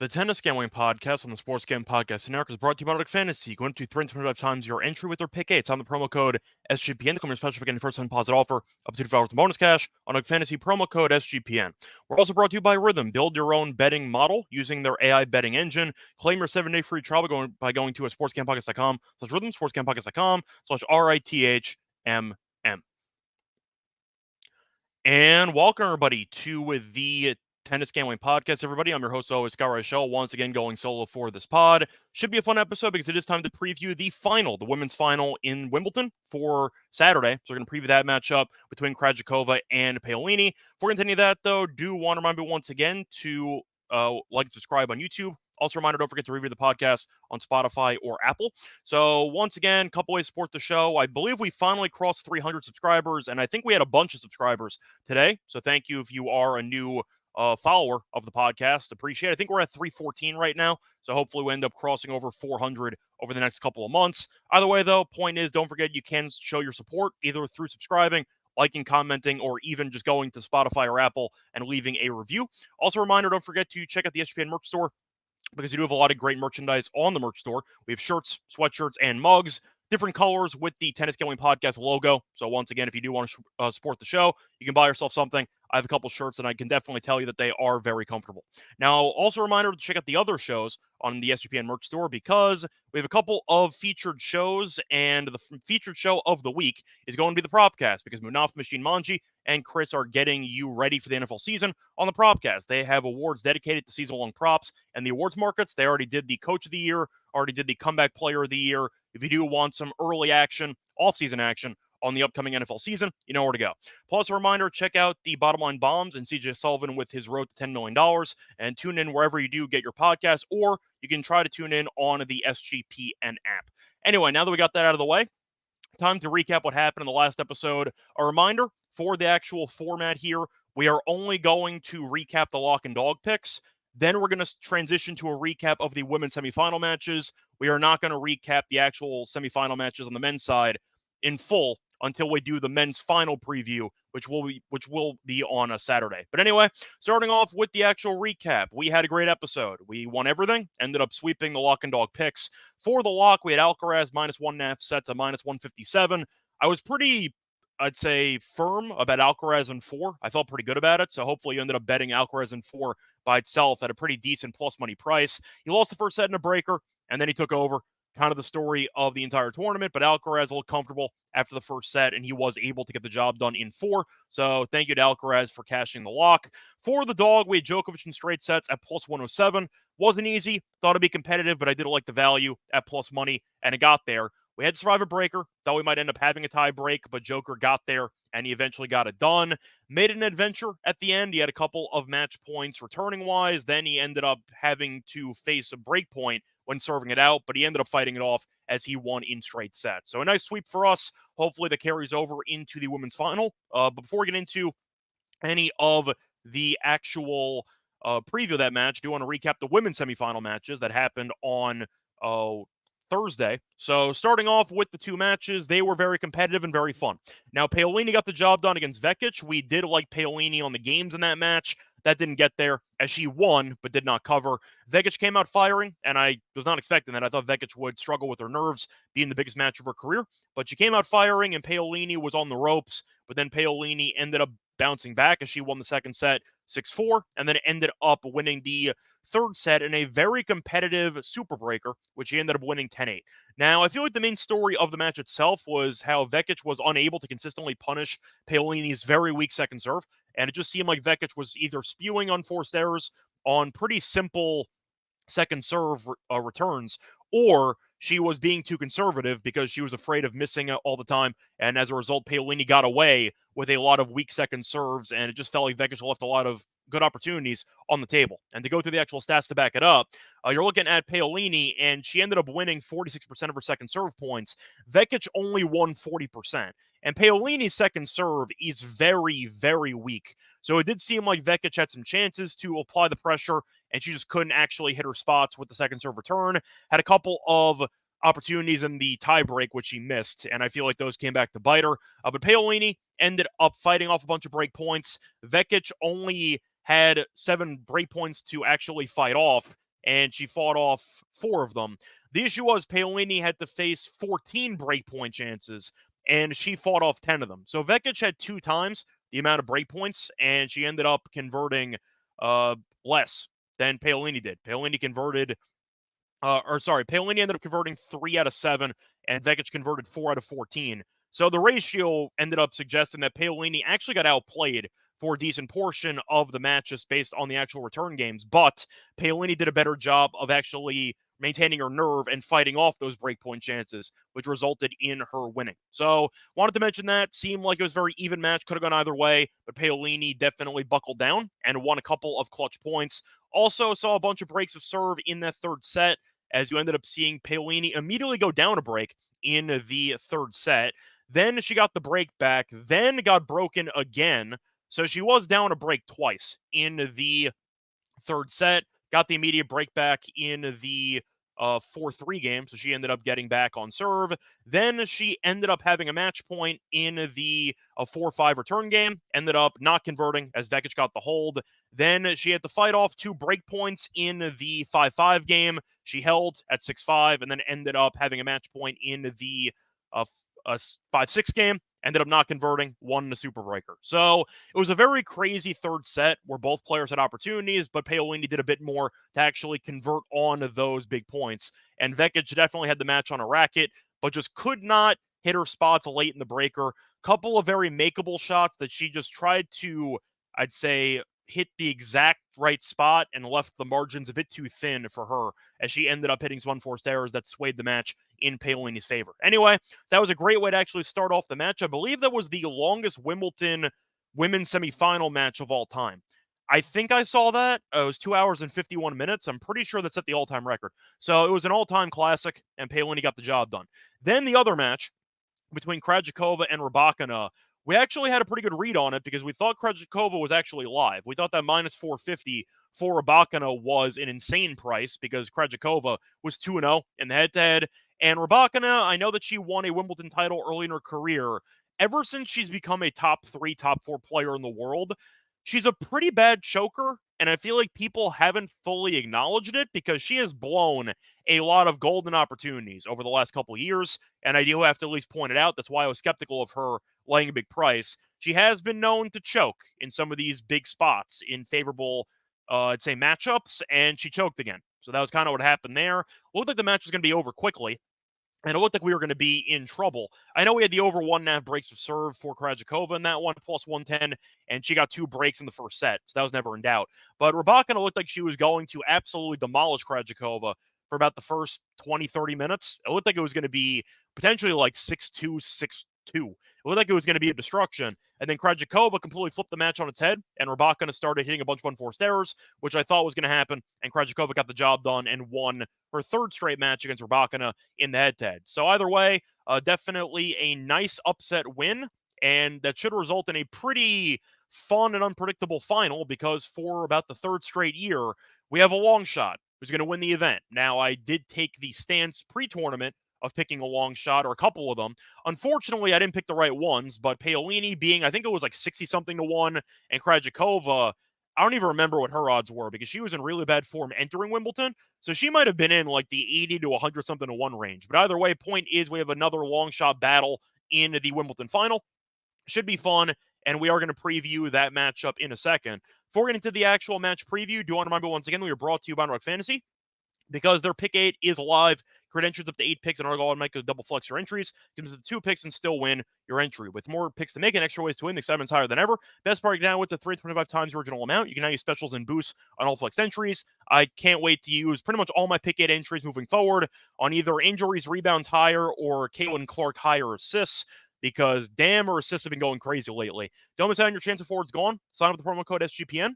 The Tennis Gambling Podcast on the Sports Gambling Podcast Network is brought to you by Nordic Fantasy. Go into 325 times your entry with their pick 8. It's on the promo code SGPN to come your special pick and first time deposit offer up to $2 in bonus cash on Nordic Fantasy promo code SGPN. We're also brought to you by Rhythm. Build your own betting model using their AI betting engine. Claim your 7-day free trial by going to sportsgamblingpodcast.com/rhythm, sportsgamblingpodcast.com/RITHMM. And welcome, everybody, to the Tennis Gambling Podcast, everybody. I'm your host, always, Scott Reichel, once again going solo for this pod. Should be a fun episode because it is time to preview the women's final in Wimbledon for Saturday. So we're going to preview that matchup between Krejcikova and Paolini. Before we continue that, though, do want to remind you once again to like and subscribe on YouTube. Also, a reminder, don't forget to review the podcast on Spotify or Apple. So, once again, a couple ways to support the show. I believe we finally crossed 300 subscribers, and I think we had a bunch of subscribers today. So, thank you if you are a new follower of the podcast. Appreciate it. I think we're at 314 right now. So, hopefully, we end up crossing over 400 over the next couple of months. Either way, though, point is, don't forget you can show your support either through subscribing, liking, commenting, or even just going to Spotify or Apple and leaving a review. Also, a reminder, don't forget to check out the SGPN merch store, because we do have a lot of great merchandise on the merch store. We have shirts, sweatshirts, and mugs, different colors with the Tennis Gambling Podcast logo. So once again, if you do want to support the show, you can buy yourself something. I have a couple shirts, and I can definitely tell you that they are very comfortable. Now, also a reminder to check out the other shows on the SGPN merch store, because we have a couple of featured shows, and the featured show of the week is going to be the Propcast, because Munaf Machine Manji and Chris are getting you ready for the NFL season on the Propcast. They have awards dedicated to season-long props and the awards markets. They already did the Coach of the Year, already did the Comeback Player of the Year. If you do want some early action, off-season action on the upcoming NFL season, you know where to go. Plus, a reminder, check out the Bottom Line Bombs and CJ Sullivan with his road to $10 million, and tune in wherever you do get your podcast, or you can try to tune in on the SGPN app. Anyway, now that we got that out of the way, time to recap what happened in the last episode. A reminder for the actual format here, we are only going to recap the lock and dog picks. Then we're going to transition to a recap of the women's semifinal matches. We are not going to recap the actual semifinal matches on the men's side in full until we do the men's final preview, which will be on a Saturday. But anyway, starting off with the actual recap, we had a great episode. We won everything, ended up sweeping the lock and dog picks. For the lock, we had Alcaraz minus 1.5 sets at minus 157. I was pretty, I'd say, firm about Alcaraz in 4. I felt pretty good about it, so hopefully you ended up betting Alcaraz in 4 by itself at a pretty decent plus money price. He lost the first set in a breaker, and then he took over. Kind of the story of the entire tournament, but Alcaraz looked comfortable after the first set, and he was able to get the job done in 4. So thank you to Alcaraz for cashing the lock. For the dog, we had Djokovic in straight sets at plus 107. Wasn't easy. Thought it'd be competitive, but I did like the value at plus money, and it got there. We had to survive a breaker. Thought we might end up having a tie break, but Joker got there, and he eventually got it done. Made an adventure at the end. He had a couple of match points returning-wise. Then he ended up having to face a break point when serving it out, but he ended up fighting it off as he won in straight sets. So a nice sweep for us. Hopefully that carries over into the women's final. But before we get into any of the actual preview of that match, I do want to recap the women's semifinal matches that happened on Thursday. So starting off with the two matches, they were very competitive and very fun. Now, Paolini got the job done against Vekic. We did like Paolini on the games in that match. That didn't get there, as she won, but did not cover. Vekic came out firing, and I was not expecting that. I thought Vekic would struggle with her nerves, being the biggest match of her career. But she came out firing, and Paolini was on the ropes. But then Paolini ended up bouncing back as she won the second set 6-4, and then ended up winning the third set in a very competitive super breaker, which he ended up winning 10-8. Now, I feel like the main story of the match itself was how Vekic was unable to consistently punish Paolini's very weak second serve, and it just seemed like Vekic was either spewing unforced errors on pretty simple second serve returns, or she was being too conservative because she was afraid of missing it all the time. And as a result, Paolini got away with a lot of weak second serves, and it just felt like Vekic left a lot of good opportunities on the table. And to go through the actual stats to back it up, you're looking at Paolini, and she ended up winning 46% of her second serve points. Vekic only won 40%. And Paolini's second serve is very, very weak. So it did seem like Vekic had some chances to apply the pressure, and she just couldn't actually hit her spots with the second serve return. Had a couple of opportunities in the tiebreak, which she missed, and I feel like those came back to bite her. But Paolini ended up fighting off a bunch of break points. Vekic only had 7 break points to actually fight off, and she fought off 4 of them. The issue was Paolini had to face 14 breakpoint chances, and she fought off 10 of them. So Vekic had 2 times the amount of breakpoints, and she ended up converting less than Paolini did. Paolini ended up converting 3 out of 7, and Vekic converted 4 out of 14. So the ratio ended up suggesting that Paolini actually got outplayed for a decent portion of the match just based on the actual return games, but Paolini did a better job of actually maintaining her nerve and fighting off those breakpoint chances, which resulted in her winning. So wanted to mention that. Seemed like it was a very even match. Could have gone either way, but Paolini definitely buckled down and won a couple of clutch points. Also saw a bunch of breaks of serve in that third set, as you ended up seeing Paolini immediately go down a break in the third set. Then she got the break back, then got broken again. So she was down a break twice in the third set, got the immediate break back in the 4-3 game, so she ended up getting back on serve. Then she ended up having a match point in the 4-5 return game, ended up not converting as Vekic got the hold. Then she had to fight off 2 break points in the 5-5 game. She held at 6-5 and then ended up having a match point in the 5-6 game. Ended up not converting, won the super breaker. So it was a very crazy third set where both players had opportunities, but Paolini did a bit more to actually convert on those big points. And Vekic definitely had the match on a racket, but just could not hit her spots late in the breaker. Couple of very makeable shots that she just tried to, I'd say, hit the exact right spot and left the margins a bit too thin for her, as she ended up hitting some unforced errors that swayed the match in Paolini's favor. Anyway, that was a great way to actually start off the match. I believe that was the longest Wimbledon women's semifinal match of all time. I think I saw that. It was 2 hours and 51 minutes. I'm pretty sure that's at the all-time record. So it was an all-time classic, and Paolini got the job done. Then the other match between Krejcikova and Rybakina, we actually had a pretty good read on it because we thought Krejcikova was actually live. We thought that minus 450 for Rybakina was an insane price because Krejcikova was 2-0 in the head-to-head. And Rybakina, I know that she won a Wimbledon title early in her career. Ever since she's become a top 3, top 4 player in the world, she's a pretty bad choker, and I feel like people haven't fully acknowledged it because she has blown a lot of golden opportunities over the last couple of years, and I do have to at least point it out. That's why I was skeptical of her laying a big price. She has been known to choke in some of these big spots in favorable, I'd say, matchups, and she choked again. So that was kind of what happened there. Looked like the match was going to be over quickly, and it looked like we were going to be in trouble. I know we had the over 1.5 breaks of serve for Krejcikova in that one, plus 110, and she got 2 breaks in the first set, so that was never in doubt. But Rybakina looked like she was going to absolutely demolish Krejcikova for about the first 20, 30 minutes. It looked like it was going to be potentially like 6-2, 6-2. It looked like it was going to be a destruction. And then Krejcikova completely flipped the match on its head, and Rybakina started hitting a bunch of unforced errors, which I thought was going to happen, and Krejcikova got the job done and won her third straight match against Rybakina in the head-to-head. So either way, definitely a nice upset win, and that should result in a pretty fun and unpredictable final because for about the third straight year, we have a long shot who's going to win the event. Now, I did take the stance pre-tournament of picking a long shot or a couple of them. Unfortunately, I didn't pick the right ones, but Paolini being, I think it was like 60-something to 1, and Krejcikova, I don't even remember what her odds were because she was in really bad form entering Wimbledon. So she might have been in like the 80 to 100-something to 1 range. But either way, point is we have another long shot battle in the Wimbledon final. Should be fun, and we are going to preview that matchup in a second. Before getting into the actual match preview, do want to remind you once again, we are brought to you by Rock Fantasy because their Pick 8 is live. Credentials up to 8 picks, and our goal to make a double flex your entries. Give them 2 picks and still win your entry. With more picks to make and extra ways to win, the excitement's higher than ever. Best part now with the 325 times the original amount. You can now use specials and boosts on all flex entries. I can't wait to use pretty much all my Pick 8 entries moving forward on either injuries, rebounds higher, or Caitlin Clark higher assists, because damn, her assists have been going crazy lately. Don't miss out on your chance of forwards gone. Sign up with the promo code SGPN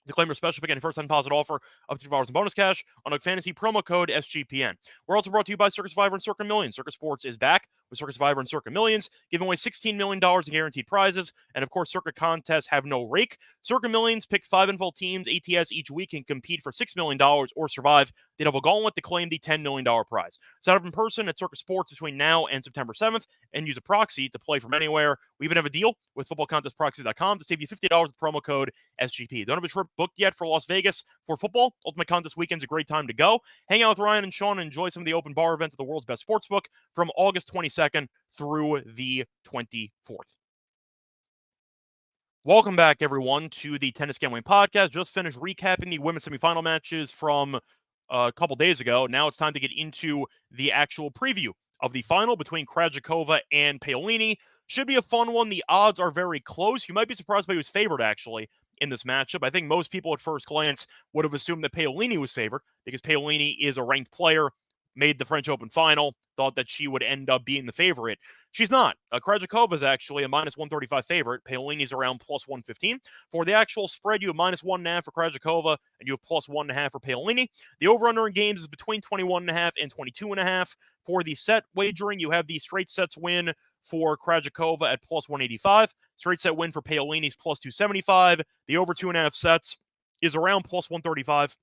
to claim your special pick and first-time deposit offer up to $2 in bonus cash on a fantasy promo code SGPN. We're also brought to you by Circus Survivor and Circa Million. Circus Sports is back with Circa Survivor and Circa Millions, giving away $16 million in guaranteed prizes. And of course, Circa contests have no rake. Circa Millions pick 5 involved teams, ATS each week, and compete for $6 million or survive the double gauntlet to claim the $10 million prize. Sign up in person at Circa Sports between now and September 7th and use a proxy to play from anywhere. We even have a deal with footballcontestproxy.com to save you $50 with promo code SGP. Don't have a trip booked yet for Las Vegas for football. Ultimate Contest Weekend's a great time to go. Hang out with Ryan and Sean and enjoy some of the open bar events at the world's best sportsbook from August 22nd through the 24th. Welcome back, everyone, to the Tennis Gambling Podcast. Just finished recapping the women's semifinal matches from a couple days ago. Now it's time to get into the actual preview of the final between Krejcikova and Paolini. Should be a fun one. The odds are very close. You might be surprised by who's favored, actually, in this matchup. I think most people at first glance would have assumed that Paolini was favored because Paolini is a ranked player, made the French Open final, thought that she would end up being the favorite. She's not. Krejcikova is actually a minus 135 favorite. Paolini's around plus 115. For the actual spread, you have minus 1.5 for Krejcikova, and you have plus 1.5 for Paolini. The over-under in games is between 21.5 and 22.5. For the set wagering, you have the straight sets win for Krejcikova at plus 185. Straight set win for Paolini's plus 275. The over 2.5 sets is around plus 135.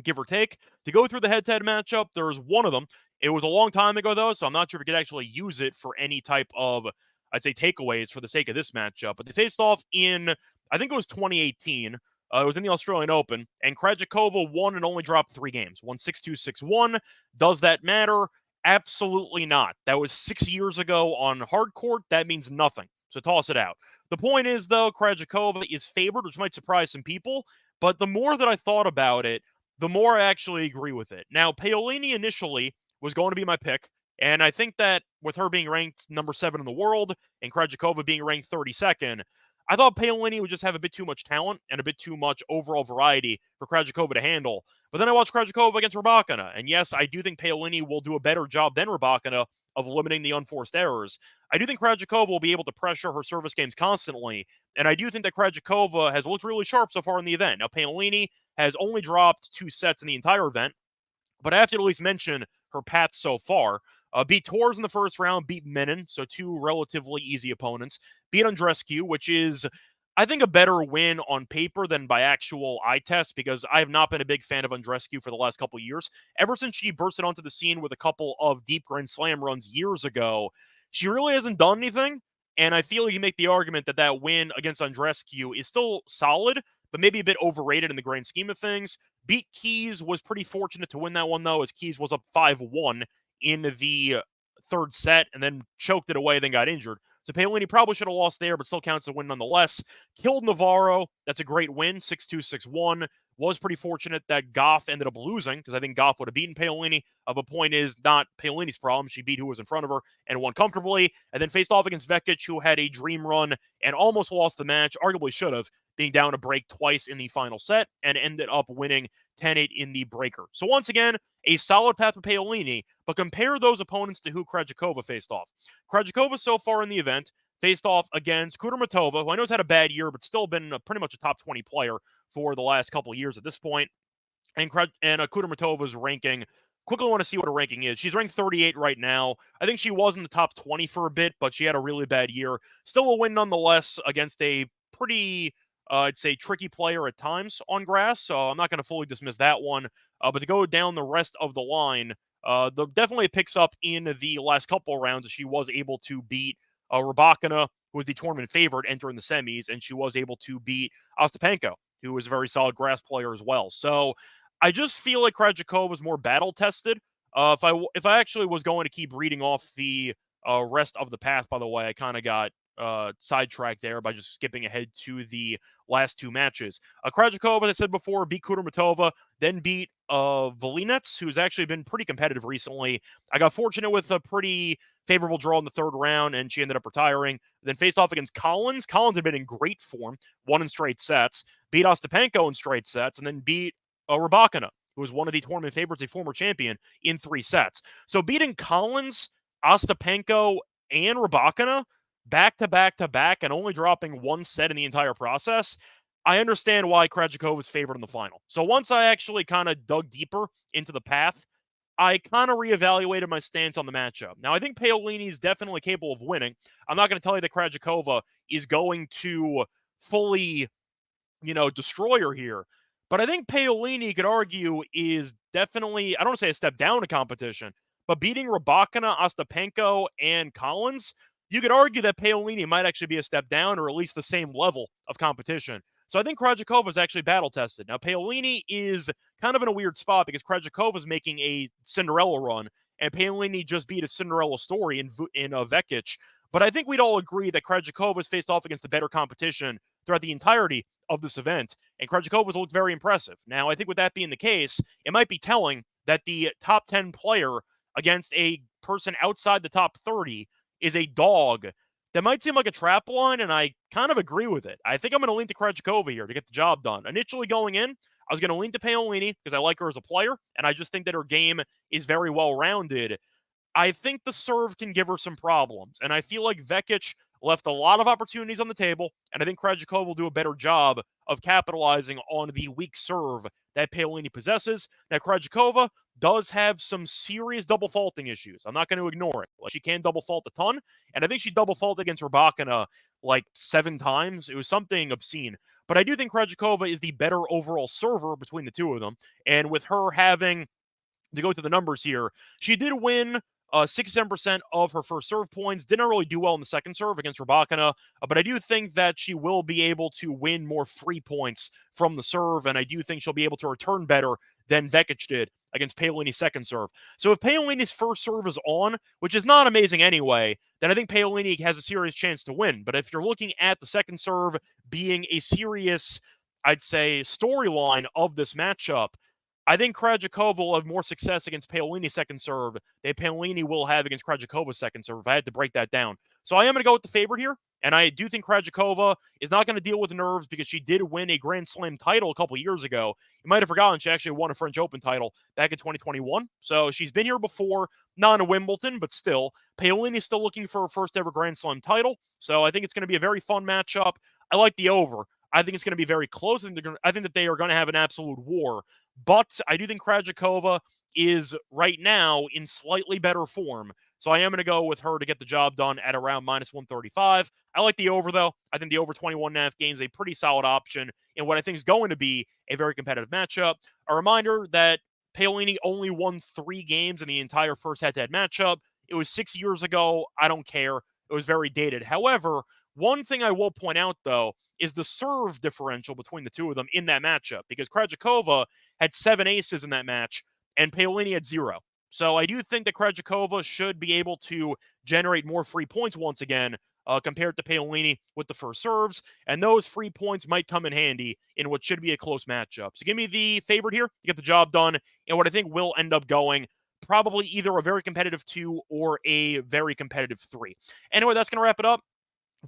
Give or take. To go through the head-to-head matchup, there's one of them. It was a long time ago, though, so I'm not sure if we could actually use it for any type of, I'd say, takeaways for the sake of this matchup. But they faced off in, I think it was 2018. It was in the Australian Open, and Krejcikova won and only dropped 3 games. Won 6-2, 6-1. Does that matter? Absolutely not. That was 6 years ago on hard court. That means nothing. So toss it out. The point is, though, Krejcikova is favored, which might surprise some people. But the more that I thought about it, the more I actually agree with it. Now, Paolini initially was going to be my pick, and I think that with her being ranked number 7 in the world and Krejcikova being ranked 32nd, I thought Paolini would just have a bit too much talent and a bit too much overall variety for Krejcikova to handle. But then I watched Krejcikova against Rybakina, and yes, I do think Paolini will do a better job than Rybakina of limiting the unforced errors. I do think Krejcikova will be able to pressure her service games constantly, and I do think that Krejcikova has looked really sharp so far in the event. Now, Paolini has only dropped 2 sets in the entire event, but I have to at least mention her path so far. Beat Torres in the first round, beat Menin, so 2 relatively easy opponents. Beat Andreescu, which is, I think, a better win on paper than by actual eye test, because I have not been a big fan of Andreescu for the last couple of years. Ever since she bursted onto the scene with a couple of deep Grand Slam runs years ago, she really hasn't done anything, and I feel you can make the argument that that win against Andreescu is still solid, but maybe a bit overrated in the grand scheme of things. Beat Keys, was pretty fortunate to win that one, though, as Keys was up 5-1 in the third set and then choked it away, then got injured. So Paolini probably should have lost there, but still counts as a win nonetheless. Killed Navarro. That's a great win, 6-2, 6-1. Was pretty fortunate that Goff ended up losing, because I think Goff would have beaten Paolini. But point is not Paolini's problem. She beat who was in front of her and won comfortably. And then faced off against Vekic, who had a dream run and almost lost the match. Arguably should have, being down a break twice in the final set, and ended up winning 10-8 in the breaker. So once again, a solid path for Paolini, but compare those opponents to who Krejcikova faced off. Krejcikova so far in the event faced off against Kudermetova, who I know has had a bad year, but still been pretty much a top 20 player for the last couple of years at this point. And Kudermetova's ranking, quickly want to see what her ranking is. She's ranked 38 right now. I think she was in the top 20 for a bit, but she had a really bad year. Still a win nonetheless against a pretty, I'd say, tricky player at times on grass, so I'm not going to fully dismiss that one. But to go down the rest of the line, definitely picks up in the last couple of rounds. She was able to beat Rybakina, who was the tournament favorite entering the semis, and she was able to beat Ostapenko, who was a very solid grass player as well. So I just feel like Krejcikova was more battle-tested. If I actually was going to keep reading off the rest of the path, by the way, I kind of got sidetracked there by just skipping ahead to the last 2 matches. Krejcikova, as I said before, beat Kudermetova, then beat Velinets, who's actually been pretty competitive recently. I got fortunate with a pretty favorable draw in the third round, and she ended up retiring. Then faced off against Collins. Collins had been in great form, won in straight sets, beat Ostapenko in straight sets, and then beat Rybakina, who was one of the tournament favorites, a former champion, in 3 sets. So beating Collins, Ostapenko, and Rybakina back to back to back, and only dropping 1 set in the entire process, I understand why Krejcikova was favored in the final. So once I actually kind of dug deeper into the path, I kind of reevaluated my stance on the matchup. Now, I think Paolini is definitely capable of winning. I'm not going to tell you that Krejcikova is going to fully, destroy her here. But I think Paolini, you could argue, is definitely, I don't want to say a step down in competition, but beating Rybakina, Ostapenko, and Collins, you could argue that Paolini might actually be a step down or at least the same level of competition. So I think Krejcikova is actually battle tested. Now, Paolini is kind of in a weird spot because Krejcikova is making a Cinderella run, and Paolini just beat a Cinderella story in Vekic. But I think we'd all agree that Krejcikova has faced off against the better competition throughout the entirety of this event, and Krejcikova's looked very impressive. Now, I think with that being the case, it might be telling that the top 10 player against a person outside the top 30 is a dog. That might seem like a trap line, and I kind of agree with it. I think I'm going to lean to Krejcikova here to get the job done. Initially going in, I was going to lean to Paolini because I like her as a player, and I just think that her game is very well-rounded. I think the serve can give her some problems, and I feel like Vekic left a lot of opportunities on the table, and I think Krejcikova will do a better job of capitalizing on the weak serve that Paolini possesses. Now, Krejcikova does have some serious double faulting issues. I'm not going to ignore it. She can double fault a ton, and I think she double faulted against Rybakina like 7 times. It was something obscene. But I do think Krejcikova is the better overall server between the two of them, and with her having to go through the numbers here, she did win 67% of her first serve points. Didn't really do well in the second serve against Rybakina, but I do think that she will be able to win more free points from the serve, and I do think she'll be able to return better than Vekic did against Paolini's second serve. So if Paolini's first serve is on, which is not amazing anyway, then I think Paolini has a serious chance to win. But if you're looking at the second serve being a serious, I'd say, storyline of this matchup, I think Krejcikova will have more success against Paolini's second serve than Paolini will have against Krejcikova's second serve, if I had to break that down. So I am going to go with the favorite here, and I do think Krejcikova is not going to deal with nerves because she did win a Grand Slam title a couple years ago. You might have forgotten she actually won a French Open title back in 2021. So she's been here before, not in Wimbledon, but still. Paolini is still looking for her first ever Grand Slam title. So I think it's going to be a very fun matchup. I like the over. I think it's going to be very close. I think that they are going to have an absolute war. But I do think Krejcikova is right now in slightly better form. So I am going to go with her to get the job done at around -135. I like the over, though. I think the over 21.5 games is a pretty solid option in what I think is going to be a very competitive matchup. A reminder that Paolini only won 3 games in the entire first head-to-head matchup. It was 6 years ago. I don't care. It was very dated. However, one thing I will point out, though, is the serve differential between the two of them in that matchup, because Krejcikova had 7 aces in that match, and Paolini had 0. So I do think that Krejcikova should be able to generate more free points once again compared to Paolini with the first serves, and those free points might come in handy in what should be a close matchup. So give me the favorite here to get the job done, and what I think will end up going probably either a very competitive 2 or a very competitive 3. Anyway, that's going to wrap it up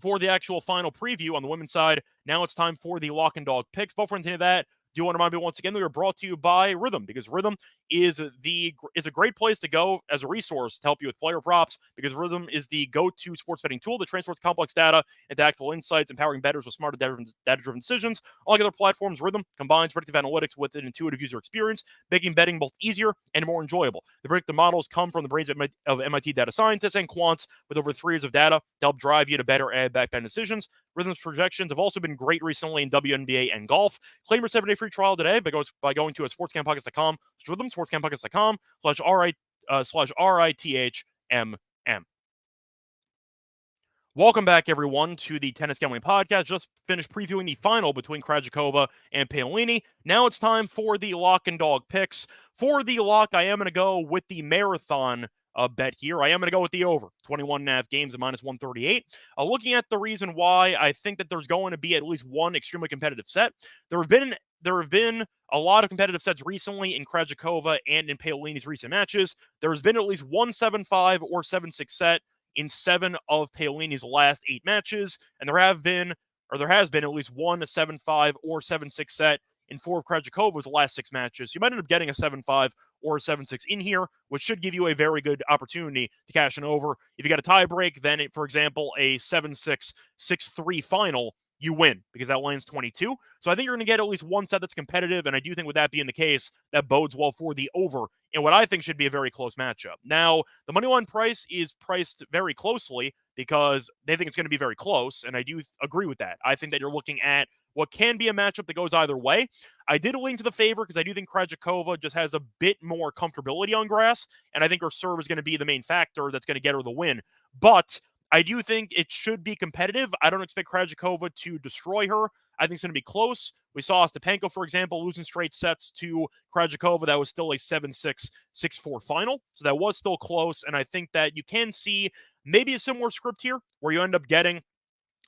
for the actual final preview on the women's side. Now it's time for the lock and dog picks. Before into that, do want to remind you once again that we are brought to you by Rhythm, because Rhythm is a great place to go as a resource to help you with player props, because Rhythm is the go-to sports betting tool that transports complex data into actual insights, empowering bettors with smarter data-driven decisions. Unlike other platforms, Rhythm combines predictive analytics with an intuitive user experience, making betting both easier and more enjoyable. The predictive models come from the brains of MIT data scientists and quants with over 3 years of data to help drive you to better back betting decisions. Rhythm's projections have also been great recently in WNBA and golf. Claim your 7-day free trial today by going to sportscamppockets.com. Rhythm, sportscamppockets.com/RITHMM. Welcome back, everyone, to the Tennis Gambling Podcast. Just finished previewing the final between Krejcikova and Paolini. Now it's time for the lock and dog picks. For the lock, I am going to go with the marathon bet here. I am going to go with the over 21.5 games at -138. Looking at the reason why I think that there's going to be at least one extremely competitive set. There have been a lot of competitive sets recently in Krejcikova and in Paolini's recent matches. There has been at least one 7-5 or 7-6 set in 7 of Paolini's last 8 matches, and there has been at least one 7-5 or 7-6 set in 4 of Krejcikova's last 6 matches. You might end up getting a 7-5 or a 7-6 in here, which should give you a very good opportunity to cash in over. If you got a tie break, then, for example, a 7-6, 6-3 final you win because that line's 22. So I think you're going to get at least one set that's competitive, and I do think with that being the case, that bodes well for the over in what I think should be a very close matchup. Now, the money line price is priced very closely because they think it's going to be very close, and I do agree with that. I think that you're looking at what can be a matchup that goes either way. I did lean to the favor because I do think Krejcikova just has a bit more comfortability on grass, and I think her serve is going to be the main factor that's going to get her the win. But I do think it should be competitive. I don't expect Krejcikova to destroy her. I think it's going to be close. We saw Ostapenko, for example, losing straight sets to Krejcikova. That was still a 7-6, 6-4 final. So that was still close. And I think that you can see maybe a similar script here where you end up getting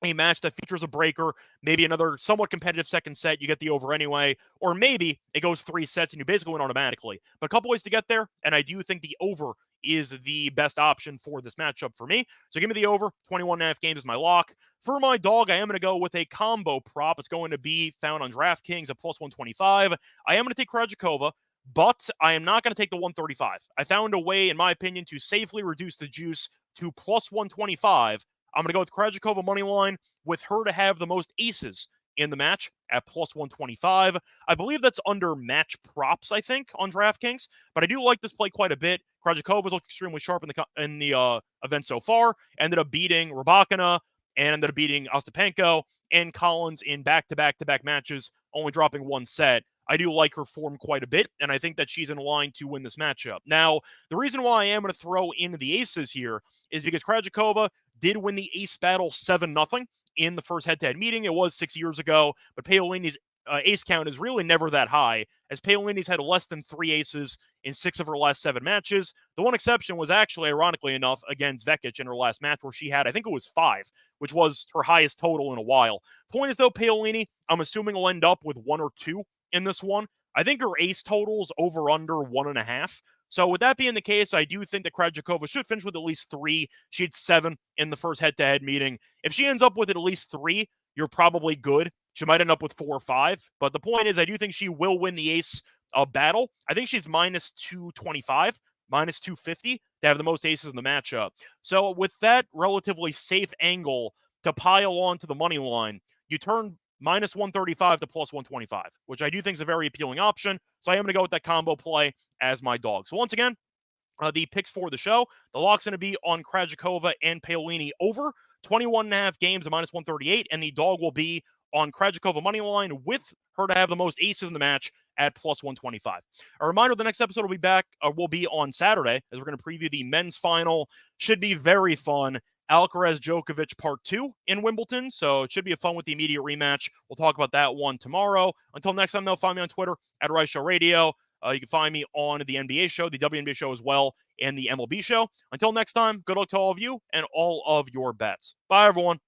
a match that features a breaker, maybe another somewhat competitive second set, you get the over anyway, or maybe it goes 3 sets and you basically win automatically. But a couple ways to get there, and I do think the over is the best option for this matchup for me. So give me the over. 21.5 games is my lock. For my dog, I am going to go with a combo prop. It's going to be found on DraftKings at plus 125. I am going to take Krejcikova, but I am not going to take the 135. I found a way, in my opinion, to safely reduce the juice to plus 125. I'm going to go with Krejcikova money line with her to have the most aces in the match at plus 125. I believe that's under match props, I think, on DraftKings, but I do like this play quite a bit. Krejcikova's looked extremely sharp in the event so far. Ended up beating Rybakina and ended up beating Ostapenko and Collins in back-to-back-to-back matches, only dropping 1 set. I do like her form quite a bit, and I think that she's in line to win this matchup. Now, the reason why I am going to throw in the aces here is because Krejcikova did win the ace battle 7-0 in the first head-to-head meeting. It was 6 years ago, but Paolini's ace count is really never that high, as Paolini's had less than 3 aces in 6 of her last 7 matches. The one exception was actually, ironically enough, against Vekic in her last match, where she had, I think it was 5, which was her highest total in a while. Point is, though, Paolini, I'm assuming will end up with 1 or 2 in this one. I think her ace total's over under 1.5. So with that being the case, I do think that Krejcikova should finish with at least 3. She had 7 in the first head-to-head meeting. If she ends up with at least 3, you're probably good. She might end up with 4 or 5. But the point is, I do think she will win the ace battle. I think she's minus 225, minus 250 to have the most aces in the matchup. So with that relatively safe angle to pile on to the money line, you turn minus 135 to plus 125, which I do think is a very appealing option. So I am going to go with that combo play as my dog. So once again, the picks for the show, the lock's going to be on Krejcikova and Paolini over 21.5 games at minus 138, and the dog will be on Krejcikova money line with her to have the most aces in the match at plus 125. A reminder, the next episode will be on Saturday, as we're going to preview the men's final. Should be very fun. Alcaraz Djokovic Part 2 in Wimbledon, so it should be a fun with the immediate rematch. We'll talk about that one tomorrow. Until next time, though, find me on Twitter at Reichel Radio. You can find me on the NBA show, the WNBA show as well, and the MLB show. Until next time, good luck to all of you and all of your bets. Bye, everyone.